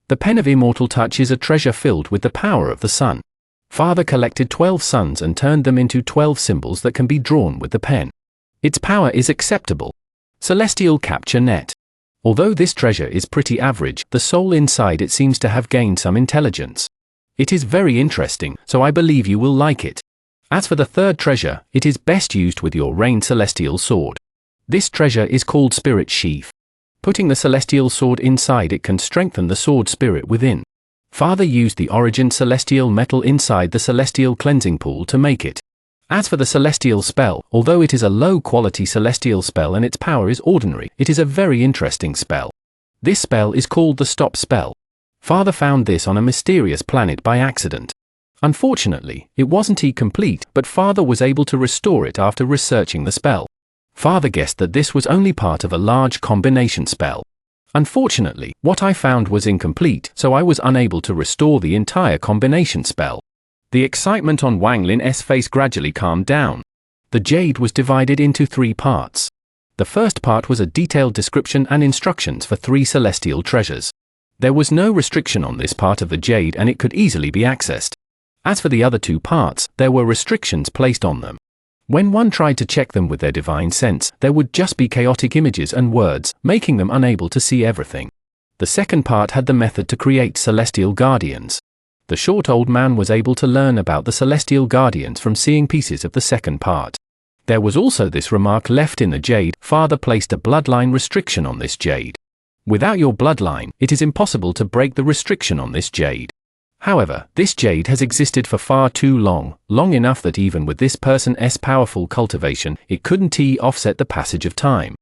The Pen of Immortal Touch is a treasure filled with the power of the sun. Father collected 12 suns and turned them into 12 symbols that can be drawn with the pen. Its power is acceptable. Celestial Capture Net. Although this treasure is pretty average, the soul inside it seems to have gained some intelligence. It is very interesting, so I believe you will like it. As for the third treasure, it is best used with your Rain Celestial Sword. This treasure is called Spirit Sheath. Putting the Celestial Sword inside it can strengthen the sword spirit within. Father used the Origin Celestial Metal inside the Celestial Cleansing Pool to make it. As for the Celestial Spell, although it is a low-quality Celestial spell and its power is ordinary, it is a very interesting spell. This spell is called the Stop Spell. Father found this on a mysterious planet by accident. Unfortunately, it wasn't complete, but Father was able to restore it after researching the spell. Father guessed that this was only part of a large combination spell. Unfortunately, what I found was incomplete, so I was unable to restore the entire combination spell. The excitement on Wang Lin's face gradually calmed down. The Jade was divided into 3 parts. The first part was a detailed description and instructions for 3 celestial treasures. There was no restriction on this part of the Jade and it could easily be accessed. As for the other 2 parts, there were restrictions placed on them. When one tried to check them with their divine sense, there would just be chaotic images and words, making them unable to see everything. The second part had the method to create celestial guardians. The short old man was able to learn about the celestial guardians from seeing pieces of the second part. There was also this remark left in the Jade: Father placed a bloodline restriction on this Jade. Without your bloodline, it is impossible to break the restriction on this Jade. However, this Jade has existed for far too long enough that even with this person's powerful cultivation, it couldn't offset the passage of time.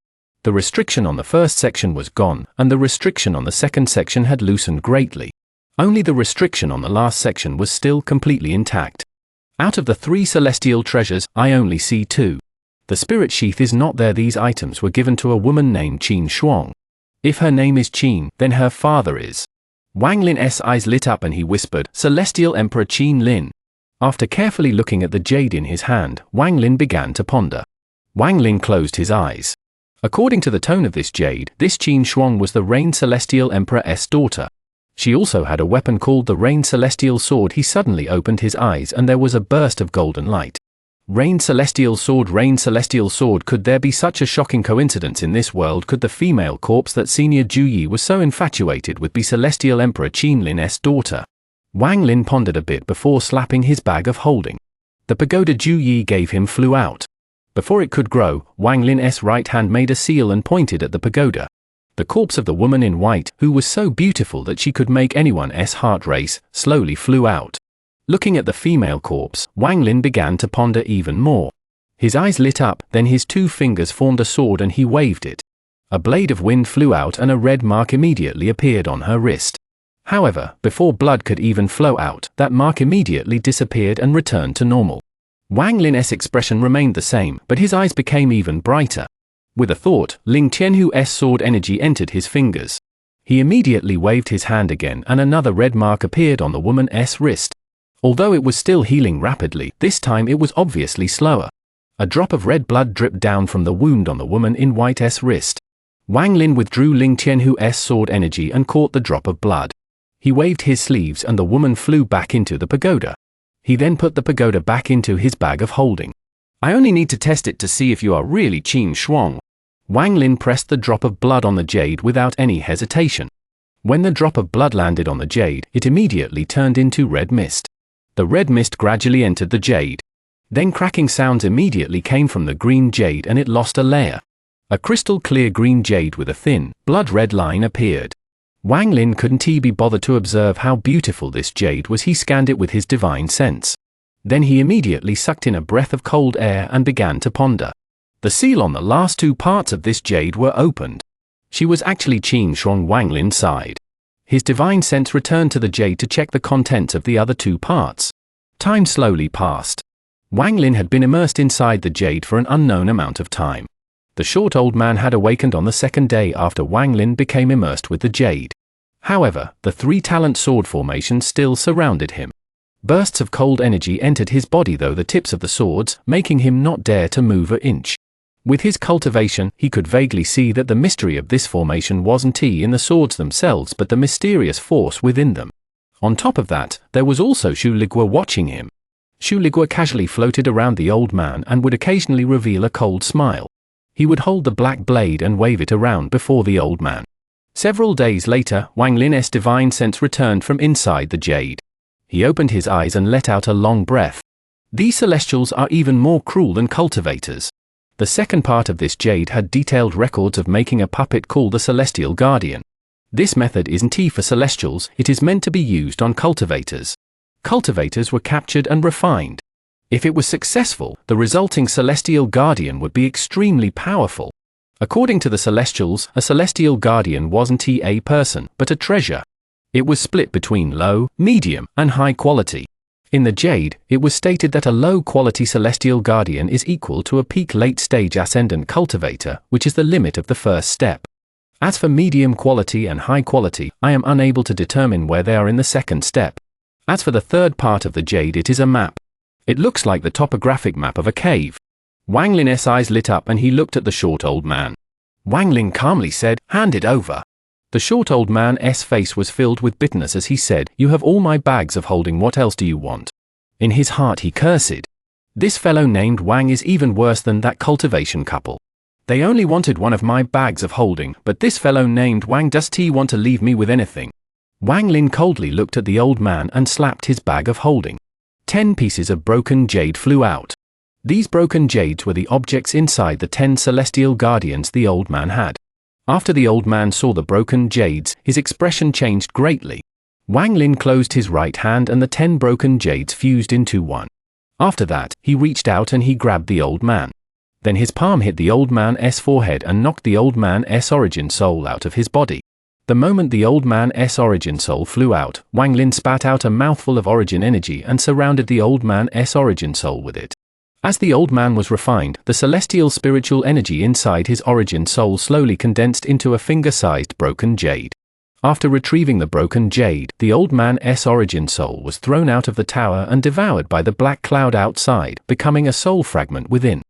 The restriction on the first section was gone, and the restriction on the second section had loosened greatly. Only the restriction on the last section was still completely intact. Out of the 3 celestial treasures, I only see 2. The Spirit Sheath is not there. These items were given to a woman named Qin Shuang. If her name is Qin, then her father is. Wang Lin's eyes lit up and he whispered, "Celestial Emperor Qin Lin." After carefully looking at the Jade in his hand, Wang Lin began to ponder. Wang Lin closed his eyes. According to the tone of this Jade, this Qin Shuang was the Rain Celestial Emperor's daughter. She also had a weapon called the Rain Celestial Sword. He suddenly opened his eyes and there was a burst of golden light. Rain Celestial Sword, Rain Celestial Sword. Could there be such a shocking coincidence in this world? Could the female corpse that Senior Ju Yi was so infatuated with be Celestial Emperor Qin Lin's daughter? Wang Lin pondered a bit before slapping his bag of holding. The pagoda Ju Yi gave him flew out. Before it could grow, Wang Lin's right hand made a seal and pointed at the pagoda. The corpse of the woman in white, who was so beautiful that she could make anyone's heart race, slowly flew out. Looking at the female corpse, Wang Lin began to ponder even more. His eyes lit up, then his 2 fingers formed a sword and he waved it. A blade of wind flew out and a red mark immediately appeared on her wrist. However, before blood could even flow out, that mark immediately disappeared and returned to normal. Wang Lin's expression remained the same, but his eyes became even brighter. With a thought, Ling Qianhu's sword energy entered his fingers. He immediately waved his hand again and another red mark appeared on the woman's wrist. Although it was still healing rapidly, this time it was obviously slower. A drop of red blood dripped down from the wound on the woman in white's wrist. Wang Lin withdrew Ling Qianhu's sword energy and caught the drop of blood. He waved his sleeves and the woman flew back into the pagoda. He then put the pagoda back into his bag of holding. "I only need to test it to see if you are really Qin Shuang." Wang Lin pressed the drop of blood on the Jade without any hesitation. When the drop of blood landed on the Jade, it immediately turned into red mist. The red mist gradually entered the Jade. Then cracking sounds immediately came from the green Jade and it lost a layer. A crystal clear green Jade with a thin, blood-red line appeared. Wang Lin couldn't be bothered to observe how beautiful this Jade was. He scanned it with his divine sense. Then he immediately sucked in a breath of cold air and began to ponder. The seal on the last 2 parts of this Jade were opened. She was actually Qin Shuang. Wang Lin sighed. His divine sense returned to the Jade to check the contents of the other 2 parts. Time slowly passed. Wang Lin had been immersed inside the Jade for an unknown amount of time. The short old man had awakened on the 2nd day after Wang Lin became immersed with the Jade. However, the 3-talent sword formation still surrounded him. Bursts of cold energy entered his body through the tips of the swords, making him not dare to move an inch. With his cultivation, he could vaguely see that the mystery of this formation wasn't in the swords themselves but the mysterious force within them. On top of that, there was also Shu Ligua watching him. Shu Ligua casually floated around the old man and would occasionally reveal a cold smile. He would hold the black blade and wave it around before the old man. Several days later, Wang Lin's divine sense returned from inside the Jade. He opened his eyes and let out a long breath. These celestials are even more cruel than cultivators. The second part of this Jade had detailed records of making a puppet called the Celestial Guardian. This method isn't for celestials, it is meant to be used on cultivators. Cultivators were captured and refined. If it was successful, the resulting Celestial Guardian would be extremely powerful. According to the Celestials, a Celestial Guardian wasn't a person, but a treasure. It was split between low, medium, and high quality. In the Jade, it was stated that a low-quality Celestial Guardian is equal to a peak late-stage Ascendant Cultivator, which is the limit of the first step. As for medium quality and high quality, I am unable to determine where they are in the second step. As for the third part of the Jade, it is a map. It looks like the topographic map of a cave. Wang Lin's eyes lit up and he looked at the short old man. Wang Lin calmly said, "Hand it over." The short old man's face was filled with bitterness as he said, "You have all my bags of holding, what else do you want?" In his heart he cursed. This fellow named Wang is even worse than that cultivation couple. They only wanted one of my bags of holding, but this fellow named Wang doesn't want to leave me with anything. Wang Lin coldly looked at the old man and slapped his bag of holding. 10 pieces of broken jade flew out. These broken jades were the objects inside the 10 celestial guardians the old man had. After the old man saw the broken jades, his expression changed greatly. Wang Lin closed his right hand and the 10 broken jades fused into one. After that, he reached out and he grabbed the old man. Then his palm hit the old man's forehead and knocked the old man's origin soul out of his body. The moment the old man's origin soul flew out, Wang Lin spat out a mouthful of origin energy and surrounded the old man's origin soul with it. As the old man was refined, the celestial spiritual energy inside his origin soul slowly condensed into a finger-sized broken jade. After retrieving the broken jade, the old man's origin soul was thrown out of the tower and devoured by the black cloud outside, becoming a soul fragment within.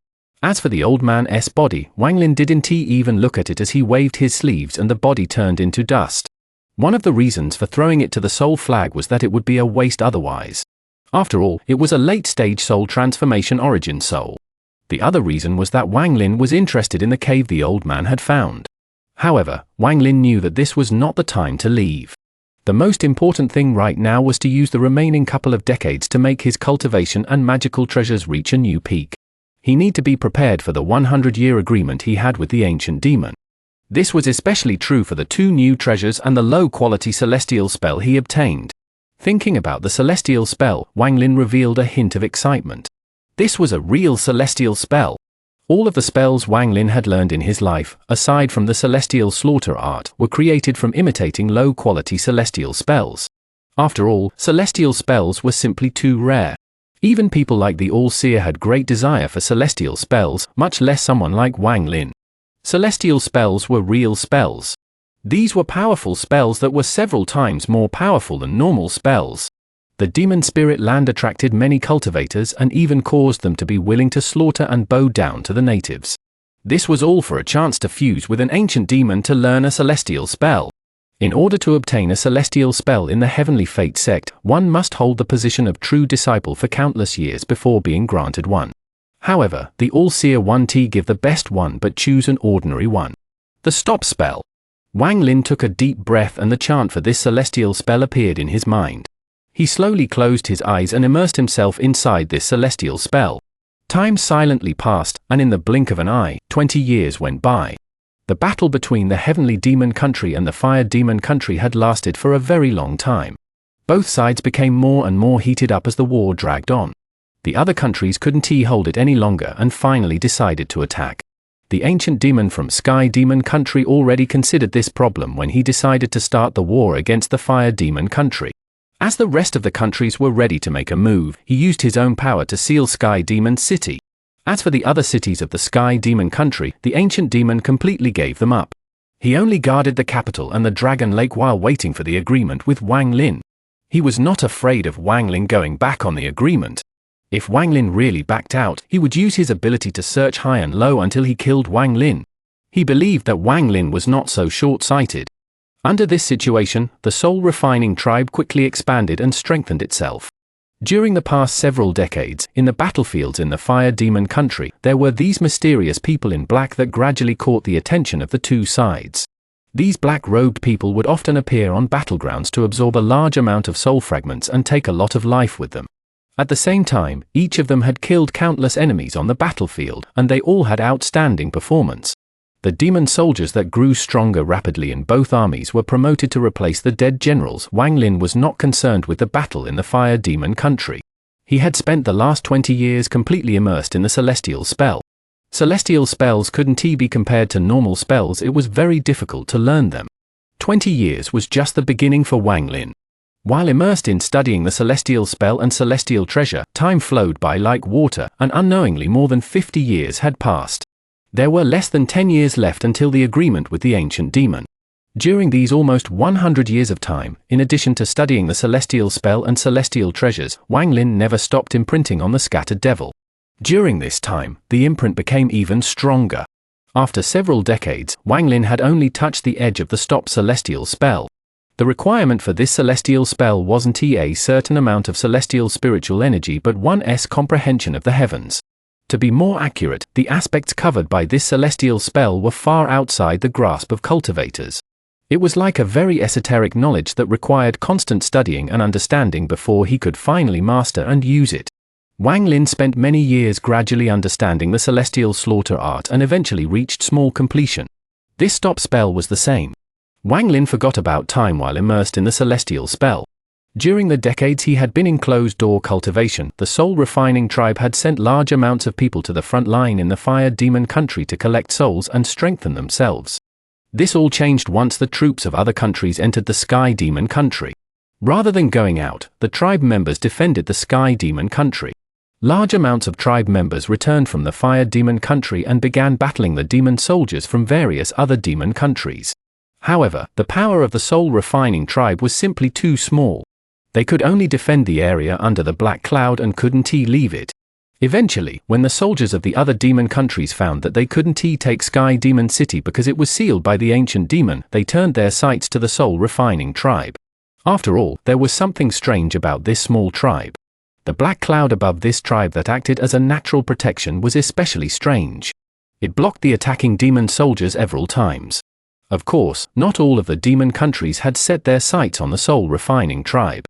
As for the old man's body, Wang Lin didn't even look at it as he waved his sleeves and the body turned into dust. One of the reasons for throwing it to the soul flag was that it would be a waste otherwise. After all, it was a late-stage soul transformation origin soul. The other reason was that Wang Lin was interested in the cave the old man had found. However, Wang Lin knew that this was not the time to leave. The most important thing right now was to use the remaining couple of decades to make his cultivation and magical treasures reach a new peak. He needed to be prepared for the 100-year agreement he had with the ancient demon. This was especially true for the 2 new treasures and the low-quality celestial spell he obtained. Thinking about the celestial spell, Wang Lin revealed a hint of excitement. This was a real celestial spell. All of the spells Wang Lin had learned in his life, aside from the celestial slaughter art, were created from imitating low-quality celestial spells. After all, celestial spells were simply too rare. Even people like the All-Seer had great desire for celestial spells, much less someone like Wang Lin. Celestial spells were real spells. These were powerful spells that were several times more powerful than normal spells. The demon spirit land attracted many cultivators and even caused them to be willing to slaughter and bow down to the natives. This was all for a chance to fuse with an ancient demon to learn a celestial spell. In order to obtain a celestial spell in the Heavenly Fate sect, one must hold the position of true disciple for countless years before being granted one. However, the All-Seer won't give the best one but choose an ordinary one. The stop spell. Wang Lin took a deep breath and the chant for this celestial spell appeared in his mind. He slowly closed his eyes and immersed himself inside this celestial spell. Time silently passed, and in the blink of an eye, 20 years went by. The battle between the Heavenly Demon Country and the Fire Demon Country had lasted for a very long time. Both sides became more and more heated up as the war dragged on. The other countries couldn't hold it any longer and finally decided to attack. The ancient demon from Sky Demon Country already considered this problem when he decided to start the war against the Fire Demon Country. As the rest of the countries were ready to make a move, he used his own power to seal Sky Demon City. As for the other cities of the Sky Demon Country, the ancient demon completely gave them up. He only guarded the capital and the Dragon Lake while waiting for the agreement with Wang Lin. He was not afraid of Wang Lin going back on the agreement. If Wang Lin really backed out, he would use his ability to search high and low until he killed Wang Lin. He believed that Wang Lin was not so short-sighted. Under this situation, the soul-refining tribe quickly expanded and strengthened itself. During the past several decades, in the battlefields in the Fire Demon country, there were these mysterious people in black that gradually caught the attention of the two sides. These black-robed people would often appear on battlegrounds to absorb a large amount of soul fragments and take a lot of life with them. At the same time, each of them had killed countless enemies on the battlefield, and they all had outstanding performance. The demon soldiers that grew stronger rapidly in both armies were promoted to replace the dead generals. Wang Lin was not concerned with the battle in the Fire Demon country. He had spent the last 20 years completely immersed in the celestial spell. Celestial spells couldn't be compared to normal spells. It was very difficult to learn them. 20 years was just the beginning for Wang Lin. While immersed in studying the celestial spell and celestial treasure, time flowed by like water, and unknowingly more than 50 years had passed. There were less than 10 years left until the agreement with the ancient demon. During these almost 100 years of time, in addition to studying the celestial spell and celestial treasures, Wang Lin never stopped imprinting on the scattered devil. During this time, the imprint became even stronger. After several decades, Wang Lin had only touched the edge of the stop celestial spell. The requirement for this celestial spell wasn't a certain amount of celestial spiritual energy but one's comprehension of the heavens. To be more accurate, the aspects covered by this celestial spell were far outside the grasp of cultivators. It was like a very esoteric knowledge that required constant studying and understanding before he could finally master and use it. Wang Lin spent many years gradually understanding the celestial slaughter art and eventually reached small completion. This stop spell was the same. Wang Lin forgot about time while immersed in the celestial spell. During the decades he had been in closed-door cultivation, the soul-refining tribe had sent large amounts of people to the front line in the Fire Demon country to collect souls and strengthen themselves. This all changed once the troops of other countries entered the Sky Demon country. Rather than going out, the tribe members defended the Sky Demon country. Large amounts of tribe members returned from the Fire Demon country and began battling the demon soldiers from various other demon countries. However, the power of the soul-refining tribe was simply too small. They could only defend the area under the black cloud and couldn't leave it. Eventually, when the soldiers of the other demon countries found that they couldn't take Sky Demon City because it was sealed by the ancient demon, they turned their sights to the soul-refining tribe. After all, there was something strange about this small tribe. The black cloud above this tribe that acted as a natural protection was especially strange. It blocked the attacking demon soldiers several times. Of course, not all of the demon countries had set their sights on the soul-refining tribe.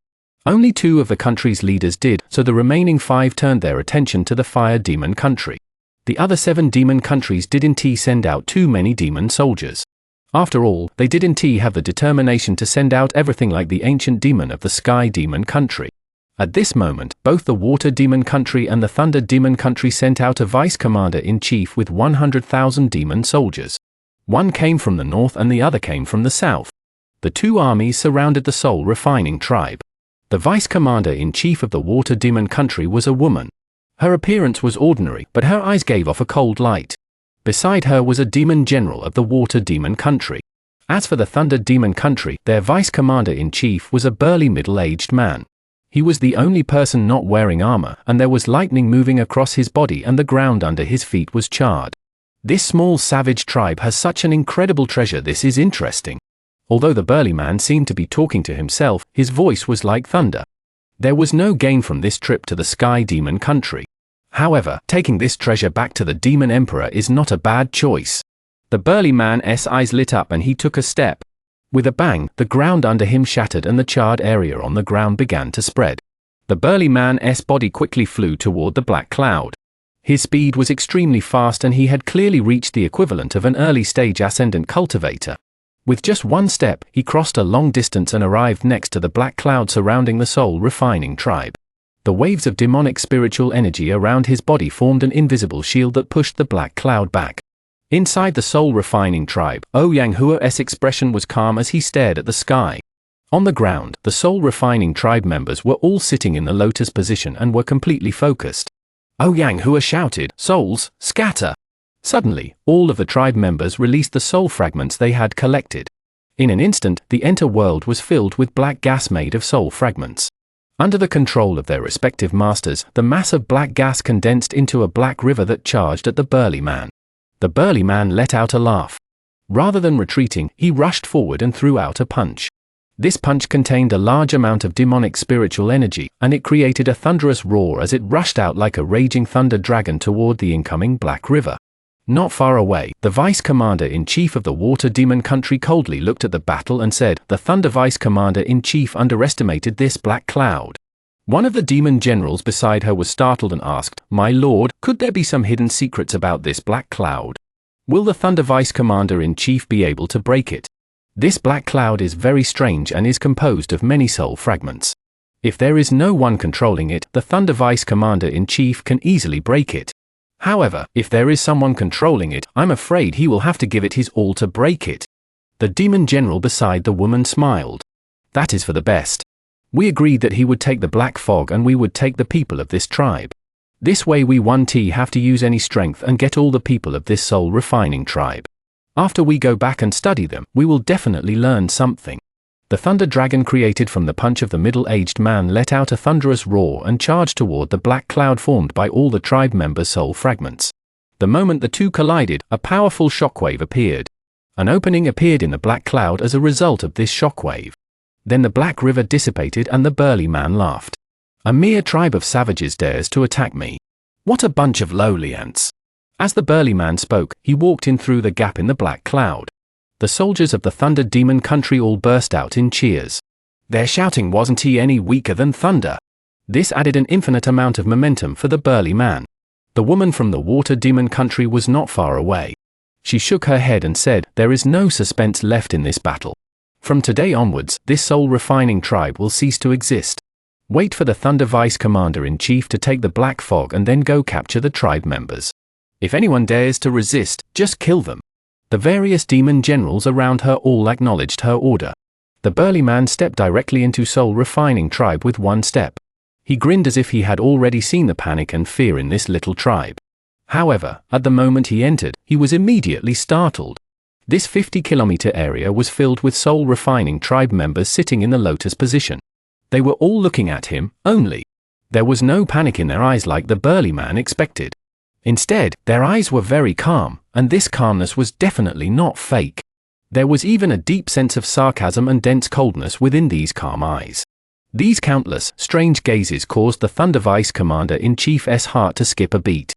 Only 2 of the country's leaders did, so the remaining 5 turned their attention to the Fire Demon country. The other 7 demon countries didn't send out too many demon soldiers. After all, they didn't have the determination to send out everything like the ancient demon of the Sky Demon country. At this moment, both the Water Demon country and the Thunder Demon country sent out a vice commander-in-chief with 100,000 demon soldiers. One came from the north and the other came from the south. The 2 armies surrounded the soul-refining tribe. The vice commander-in-chief of the Water Demon country was a woman. Her appearance was ordinary, but her eyes gave off a cold light. Beside her was a demon general of the Water Demon country. As for the Thunder Demon country, their vice commander-in-chief was a burly middle-aged man. He was the only person not wearing armor, and there was lightning moving across his body and the ground under his feet was charred. This small savage tribe has such an incredible treasure. This is interesting. Although the burly man seemed to be talking to himself, his voice was like thunder. There was no gain from this trip to the Sky Demon country. However, taking this treasure back to the Demon Emperor is not a bad choice. The burly man's eyes lit up and he took a step. With a bang, the ground under him shattered and the charred area on the ground began to spread. The burly man's body quickly flew toward the black cloud. His speed was extremely fast and he had clearly reached the equivalent of an early-stage ascendant cultivator. With just one step, he crossed a long distance and arrived next to the black cloud surrounding the soul-refining tribe. The waves of demonic spiritual energy around his body formed an invisible shield that pushed the black cloud back. Inside the soul-refining tribe, Ouyang Hua's expression was calm as he stared at the sky. On the ground, the soul-refining tribe members were all sitting in the lotus position and were completely focused. Ouyang Hua shouted, "Souls, scatter!" Suddenly, all of the tribe members released the soul fragments they had collected. In an instant, the enter world was filled with black gas made of soul fragments. Under the control of their respective masters, the mass of black gas condensed into a black river that charged at the burly man. The burly man let out a laugh. Rather than retreating, he rushed forward and threw out a punch. This punch contained a large amount of demonic spiritual energy, and it created a thunderous roar as it rushed out like a raging thunder dragon toward the incoming black river. Not far away, the Vice Commander-in-Chief of the Water Demon Country coldly looked at the battle and said, "The Thunder Vice Commander-in-Chief underestimated this black cloud." One of the demon generals beside her was startled and asked, "My lord, could there be some hidden secrets about this black cloud? Will the Thunder Vice Commander-in-Chief be able to break it? This black cloud is very strange and is composed of many soul fragments. If there is no one controlling it, the Thunder Vice Commander-in-Chief can easily break it. However, if there is someone controlling it, I'm afraid he will have to give it his all to break it." The demon general beside the woman smiled. "That is for the best. We agreed that he would take the black fog and we would take the people of this tribe. This way we won't have to use any strength and get all the people of this soul refining tribe. After we go back and study them, we will definitely learn something." The thunder dragon created from the punch of the middle-aged man let out a thunderous roar and charged toward the black cloud formed by all the tribe members' soul fragments. The moment the two collided, a powerful shockwave appeared. An opening appeared in the black cloud as a result of this shockwave. Then the black river dissipated and the burly man laughed. "A mere tribe of savages dares to attack me. What a bunch of lowly ants." As the burly man spoke, he walked in through the gap in the black cloud. The soldiers of the Thunder Demon Country all burst out in cheers. Their shouting wasn't any weaker than thunder. This added an infinite amount of momentum for the burly man. The woman from the Water Demon Country was not far away. She shook her head and said, "There is no suspense left in this battle. From today onwards, this soul-refining tribe will cease to exist. Wait for the Thunder Vice Commander-in-Chief to take the black fog and then go capture the tribe members. If anyone dares to resist, just kill them." The various demon generals around her all acknowledged her order. The burly man stepped directly into soul-refining tribe with one step. He grinned as if he had already seen the panic and fear in this little tribe. However, at the moment he entered, he was immediately startled. This 50-kilometer area was filled with soul-refining tribe members sitting in the lotus position. They were all looking at him, only. There was no panic in their eyes like the burly man expected. Instead, their eyes were very calm, and this calmness was definitely not fake. There was even a deep sense of sarcasm and dense coldness within these calm eyes. These countless, strange gazes caused the Thunder Vice Commander-in-Chief's heart to skip a beat.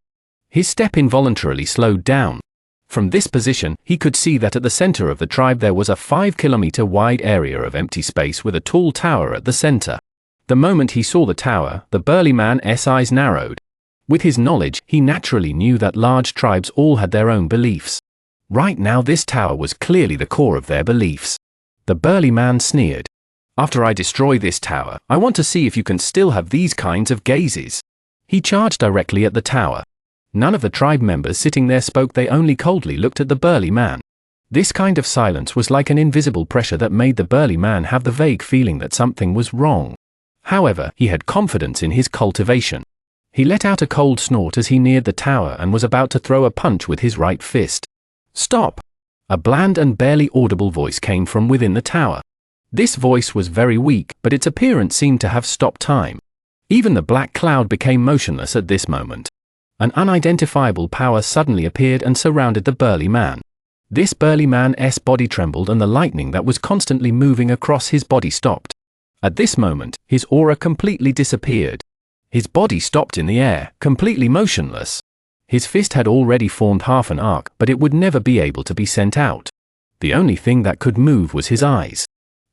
His step involuntarily slowed down. From this position, he could see that at the center of the tribe there was a 5-kilometer wide area of empty space with a tall tower at the center. The moment he saw the tower, the burly man's eyes narrowed. With his knowledge, he naturally knew that large tribes all had their own beliefs. Right now this tower was clearly the core of their beliefs. The burly man sneered. "After I destroy this tower, I want to see if you can still have these kinds of gazes." He charged directly at the tower. None of the tribe members sitting there spoke, they only coldly looked at the burly man. This kind of silence was like an invisible pressure that made the burly man have the vague feeling that something was wrong. However, he had confidence in his cultivation. He let out a cold snort as he neared the tower and was about to throw a punch with his right fist. "Stop!" A bland and barely audible voice came from within the tower. This voice was very weak, but its appearance seemed to have stopped time. Even the black cloud became motionless at this moment. An unidentifiable power suddenly appeared and surrounded the burly man. This burly man's body trembled and the lightning that was constantly moving across his body stopped. At this moment, his aura completely disappeared. His body stopped in the air, completely motionless. His fist had already formed half an arc, but it would never be able to be sent out. The only thing that could move was his eyes.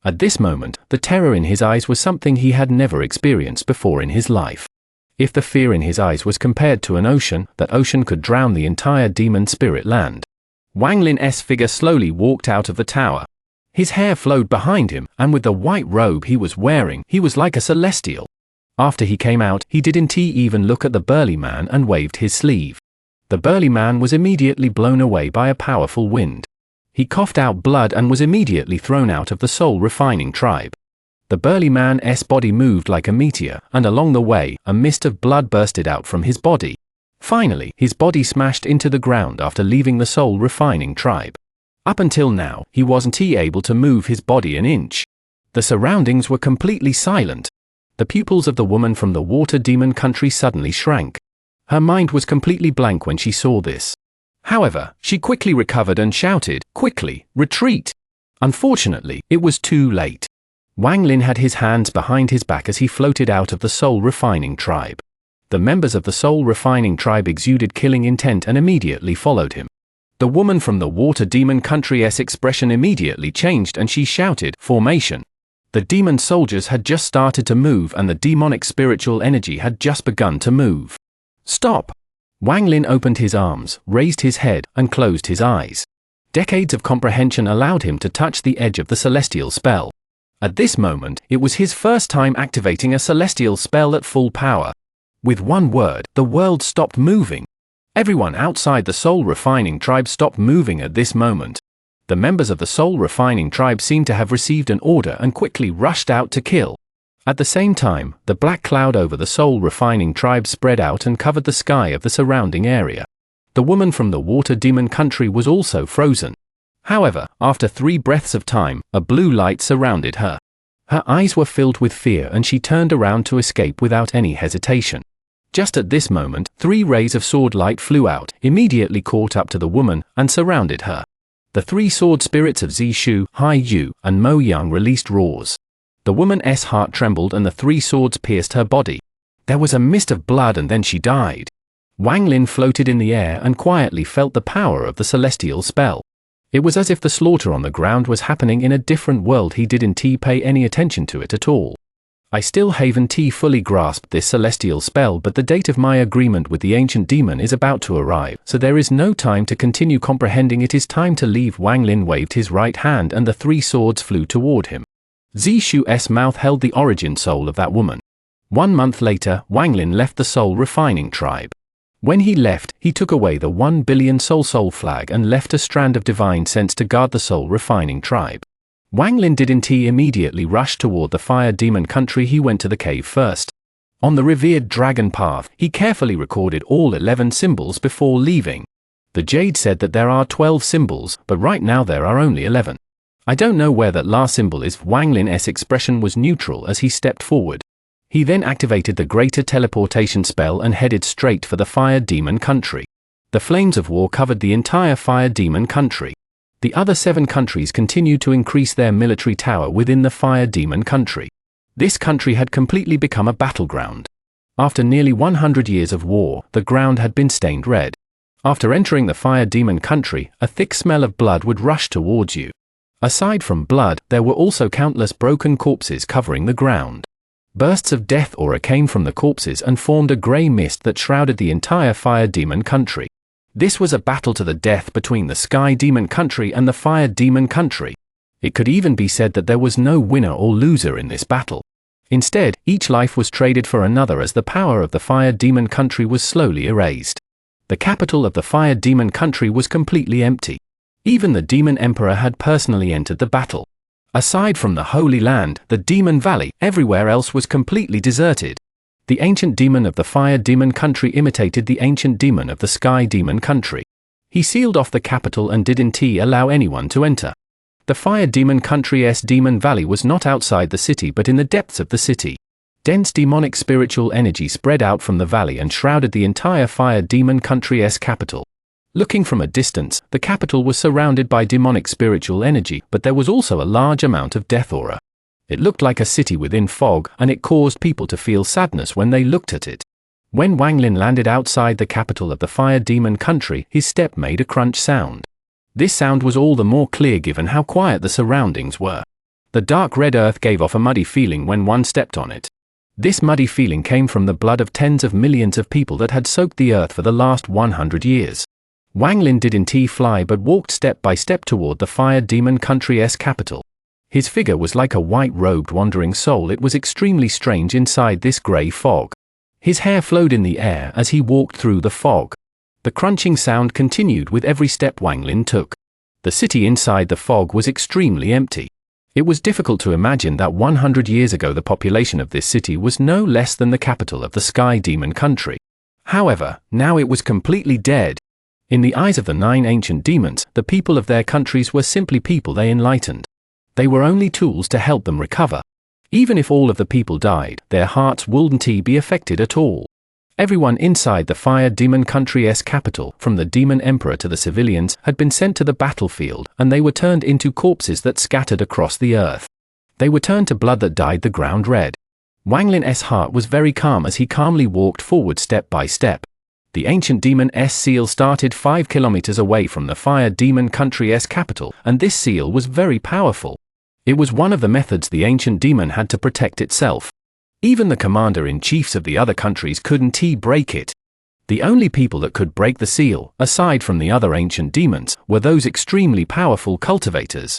At this moment, the terror in his eyes was something he had never experienced before in his life. If the fear in his eyes was compared to an ocean, that ocean could drown the entire demon spirit land. Wang Lin's figure slowly walked out of the tower. His hair flowed behind him, and with the white robe he was wearing, he was like a celestial. After he came out, he didn't even look at the burly man and waved his sleeve. The burly man was immediately blown away by a powerful wind. He coughed out blood and was immediately thrown out of the soul-refining tribe. The burly man's body moved like a meteor, and along the way, a mist of blood bursted out from his body. Finally, his body smashed into the ground after leaving the soul-refining tribe. Up until now, he wasn't able to move his body an inch. The surroundings were completely silent. The pupils of the woman from the water demon country suddenly shrank. Her mind was completely blank when she saw this. However, she quickly recovered and shouted, "Quickly, retreat!" Unfortunately, it was too late. Wang Lin had his hands behind his back as he floated out of the soul refining tribe. The members of the soul refining tribe exuded killing intent and immediately followed him. The woman from the water demon country's expression immediately changed and she shouted, "Formation!" The demon soldiers had just started to move and the demonic spiritual energy had just begun to move. "Stop!" Wang Lin opened his arms, raised his head, and closed his eyes. Decades of comprehension allowed him to touch the edge of the celestial spell. At this moment, it was his first time activating a celestial spell at full power. With one word, the world stopped moving. Everyone outside the soul refining tribe stopped moving at this moment. The members of the soul refining tribe seemed to have received an order and quickly rushed out to kill. At the same time, the black cloud over the soul refining tribe spread out and covered the sky of the surrounding area. The woman from the water demon country was also frozen. However, after 3 breaths of time, a blue light surrounded her. Her eyes were filled with fear and she turned around to escape without any hesitation. Just at this moment, 3 rays of sword light flew out, immediately caught up to the woman, and surrounded her. The 3 sword spirits of Zishu, Hai Yu, and Mo Yang released roars. The woman's heart trembled and the 3 swords pierced her body. There was a mist of blood and then she died. Wang Lin floated in the air and quietly felt the power of the celestial spell. It was as if the slaughter on the ground was happening in a different world. He didn't pay any attention to it at all. I still haven't fully grasped this celestial spell, but the date of my agreement with the ancient demon is about to arrive, so there is no time to continue comprehending. It is time to leave. Wang Lin waved his right hand and the 3 swords flew toward him. Zishu's mouth held the origin soul of that woman. 1 month later, Wang Lin left the soul refining tribe. When he left, he took away the 1 billion soul flag and left a strand of divine sense to guard the soul refining tribe. Wang Lin didn't immediately rush toward the fire demon country. He went to the cave first. On the revered dragon path, he carefully recorded all 11 symbols before leaving. The Jade said that there are 12 symbols, but right now there are only 11. I don't know where that last symbol is. Wang Lin's expression was neutral as he stepped forward. He then activated the greater teleportation spell and headed straight for the fire demon country. The flames of war covered the entire fire demon country. The other 7 countries continued to increase their military tower within the fire demon country. This country had completely become a battleground. After nearly 100 years of war, the ground had been stained red. After entering the fire demon country, a thick smell of blood would rush towards you. Aside from blood, there were also countless broken corpses covering the ground. Bursts of death aura came from the corpses and formed a grey mist that shrouded the entire fire demon country. This was a battle to the death between the sky demon country and the fire demon country. It could even be said that there was no winner or loser in this battle. Instead, each life was traded for another as the power of the fire demon country was slowly erased. The capital of the fire demon country was completely empty. Even the demon emperor had personally entered the battle. Aside from the Holy Land, the Demon Valley, everywhere else was completely deserted. The ancient demon of the fire demon country imitated the ancient demon of the sky demon country. He sealed off the capital and didn't allow anyone to enter. The fire demon country's Demon Valley was not outside the city but in the depths of the city. Dense demonic spiritual energy spread out from the valley and shrouded the entire fire demon country's capital. Looking from a distance, the capital was surrounded by demonic spiritual energy, but there was also a large amount of death aura. It looked like a city within fog, and it caused people to feel sadness when they looked at it. When Wang Lin landed outside the capital of the fire demon country, his step made a crunch sound. This sound was all the more clear given how quiet the surroundings were. The dark red earth gave off a muddy feeling when one stepped on it. This muddy feeling came from the blood of tens of millions of people that had soaked the earth for the last 100 years. Wang Lin didn't fly but walked step by step toward the fire demon country's capital. His figure was like a white-robed wandering soul. It was extremely strange inside this grey fog. His hair flowed in the air as he walked through the fog. The crunching sound continued with every step Wang Lin took. The city inside the fog was extremely empty. It was difficult to imagine that 100 years ago the population of this city was no less than the capital of the Sky Demon country. However, now it was completely dead. In the eyes of the 9 ancient demons, the people of their countries were simply people they enlightened. They were only tools to help them recover. Even if all of the people died, their hearts wouldn't be affected at all. Everyone inside the Fire Demon Country's capital, from the Demon Emperor to the civilians, had been sent to the battlefield, and they were turned into corpses that scattered across the earth. They were turned to blood that dyed the ground red. Wang Lin's heart was very calm as he calmly walked forward step by step. The ancient demon's seal started 5 kilometers away from the Fire Demon Country's capital, and this seal was very powerful. It was one of the methods the ancient demon had to protect itself. Even the commander-in-chiefs of the other countries couldn't break it. The only people that could break the seal, aside from the other ancient demons, were those extremely powerful cultivators.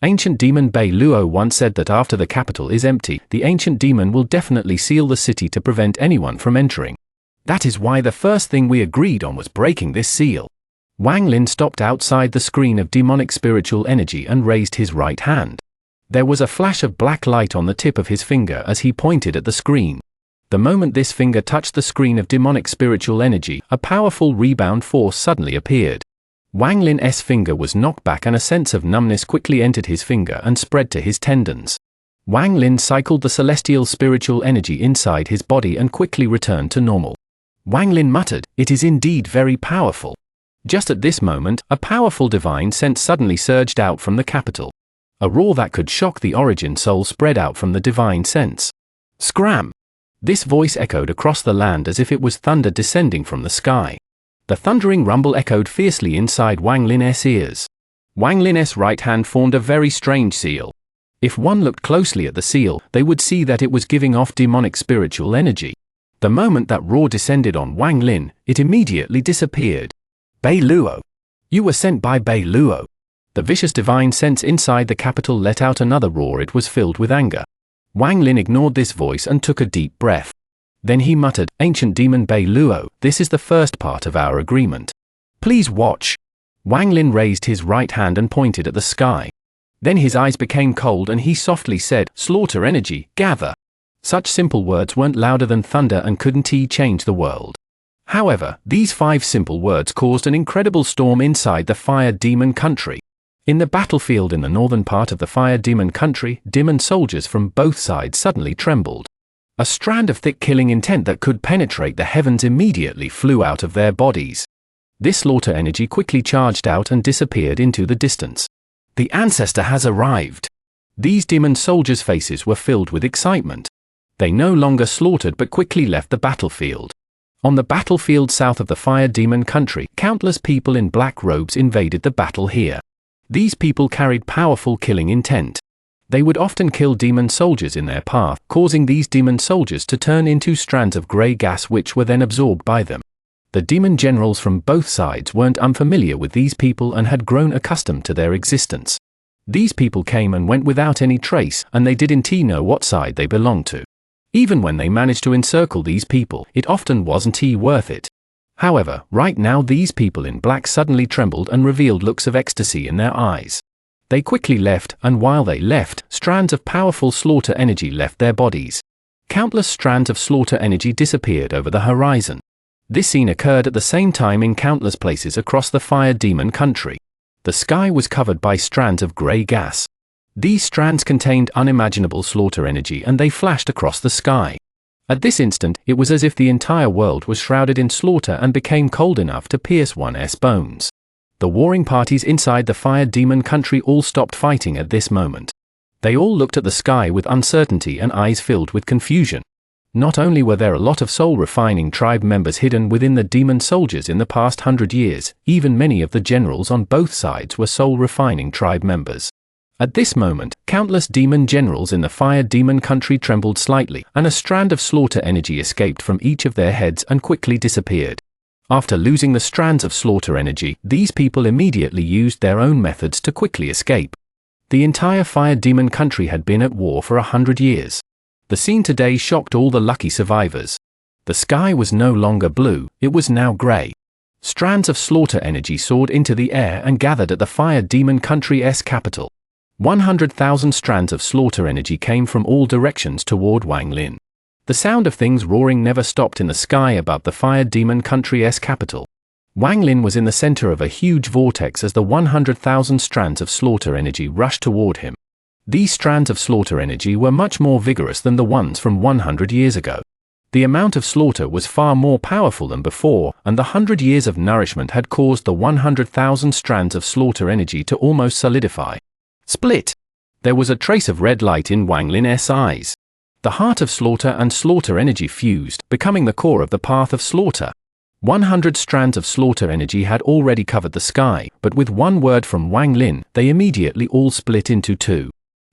Ancient demon Bei Luo once said that after the capital is empty, the ancient demon will definitely seal the city to prevent anyone from entering. That is why the first thing we agreed on was breaking this seal. Wang Lin stopped outside the screen of demonic spiritual energy and raised his right hand. There was a flash of black light on the tip of his finger as he pointed at the screen. The moment this finger touched the screen of demonic spiritual energy, a powerful rebound force suddenly appeared. Wang Lin's finger was knocked back and a sense of numbness quickly entered his finger and spread to his tendons. Wang Lin cycled the celestial spiritual energy inside his body and quickly returned to normal. Wang Lin muttered, "It is indeed very powerful." Just at this moment, a powerful divine sense suddenly surged out from the capital. A roar that could shock the origin soul spread out from the divine sense. Scram! This voice echoed across the land as if it was thunder descending from the sky. The thundering rumble echoed fiercely inside Wang Lin's ears. Wang Lin's right hand formed a very strange seal. If one looked closely at the seal, they would see that it was giving off demonic spiritual energy. The moment that roar descended on Wang Lin, it immediately disappeared. Bei Luo. You were sent by Bei Luo. The vicious divine sense inside the capital let out another roar. It was filled with anger. Wang Lin ignored this voice and took a deep breath. Then he muttered, "Ancient demon Bei Luo, this is the first part of our agreement. Please watch." Wang Lin raised his right hand and pointed at the sky. Then his eyes became cold and he softly said, "Slaughter energy, gather." Such simple words weren't louder than thunder and couldn't change the world. However, these 5 simple words caused an incredible storm inside the Fire Demon Country. In the battlefield in the northern part of the Fire Demon Country, demon soldiers from both sides suddenly trembled. A strand of thick killing intent that could penetrate the heavens immediately flew out of their bodies. This slaughter energy quickly charged out and disappeared into the distance. The ancestor has arrived. These demon soldiers' faces were filled with excitement. They no longer slaughtered but quickly left the battlefield. On the battlefield south of the Fire Demon Country, countless people in black robes invaded the battle here. These people carried powerful killing intent. They would often kill demon soldiers in their path, causing these demon soldiers to turn into strands of grey gas which were then absorbed by them. The demon generals from both sides weren't unfamiliar with these people and had grown accustomed to their existence. These people came and went without any trace, and they didn't know what side they belonged to. Even when they managed to encircle these people, it often wasn't worth it. However, right now these people in black suddenly trembled and revealed looks of ecstasy in their eyes. They quickly left, and while they left, strands of powerful slaughter energy left their bodies. Countless strands of slaughter energy disappeared over the horizon. This scene occurred at the same time in countless places across the Fire Demon Country. The sky was covered by strands of grey gas. These strands contained unimaginable slaughter energy and they flashed across the sky. At this instant, it was as if the entire world was shrouded in slaughter and became cold enough to pierce one's bones. The warring parties inside the Fire Demon Country all stopped fighting at this moment. They all looked at the sky with uncertainty and eyes filled with confusion. Not only were there a lot of soul-refining tribe members hidden within the demon soldiers in the past 100 years, even many of the generals on both sides were soul-refining tribe members. At this moment, countless demon generals in the Fire Demon Country trembled slightly, and a strand of slaughter energy escaped from each of their heads and quickly disappeared. After losing the strands of slaughter energy, these people immediately used their own methods to quickly escape. The entire Fire Demon Country had been at war for 100 years. The scene today shocked all the lucky survivors. The sky was no longer blue, it was now grey. Strands of slaughter energy soared into the air and gathered at the Fire Demon Country's capital. 100,000 strands of slaughter energy came from all directions toward Wang Lin. The sound of things roaring never stopped in the sky above the Fire Demon Country's capital. Wang Lin was in the center of a huge vortex as the 100,000 strands of slaughter energy rushed toward him. These strands of slaughter energy were much more vigorous than the ones from 100 years ago. The amount of slaughter was far more powerful than before, and the 100 years of nourishment had caused the 100,000 strands of slaughter energy to almost solidify. Split. There was a trace of red light in Wang Lin's eyes. The heart of slaughter and slaughter energy fused, becoming the core of the path of slaughter. 100 strands of slaughter energy had already covered the sky, but with one word from Wang Lin, they immediately all split into two.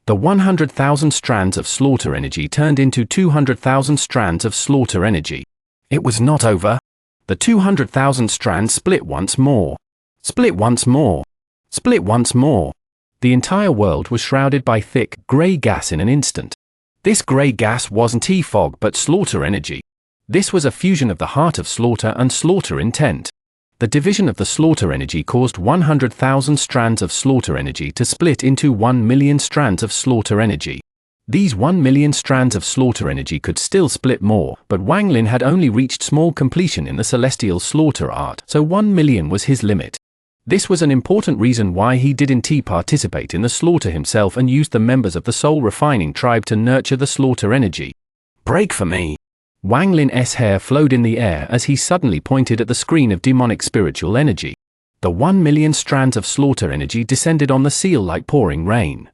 The 100,000 strands of slaughter energy turned into 200,000 strands of slaughter energy. It was not over. The 200,000 strands split once more. Split once more. Split once more. The entire world was shrouded by thick, grey gas in an instant. This grey gas wasn't fog but slaughter energy. This was a fusion of the heart of slaughter and slaughter intent. The division of the slaughter energy caused 100,000 strands of slaughter energy to split into 1 million strands of slaughter energy. These 1 million strands of slaughter energy could still split more, but Wang Lin had only reached small completion in the celestial slaughter art, so 1 million was his limit. This was an important reason why he didn't participate in the slaughter himself and used the members of the soul refining tribe to nurture the slaughter energy. Break for me! Wang Lin's hair flowed in the air as he suddenly pointed at the screen of demonic spiritual energy. The 1 million strands of slaughter energy descended on the seal like pouring rain.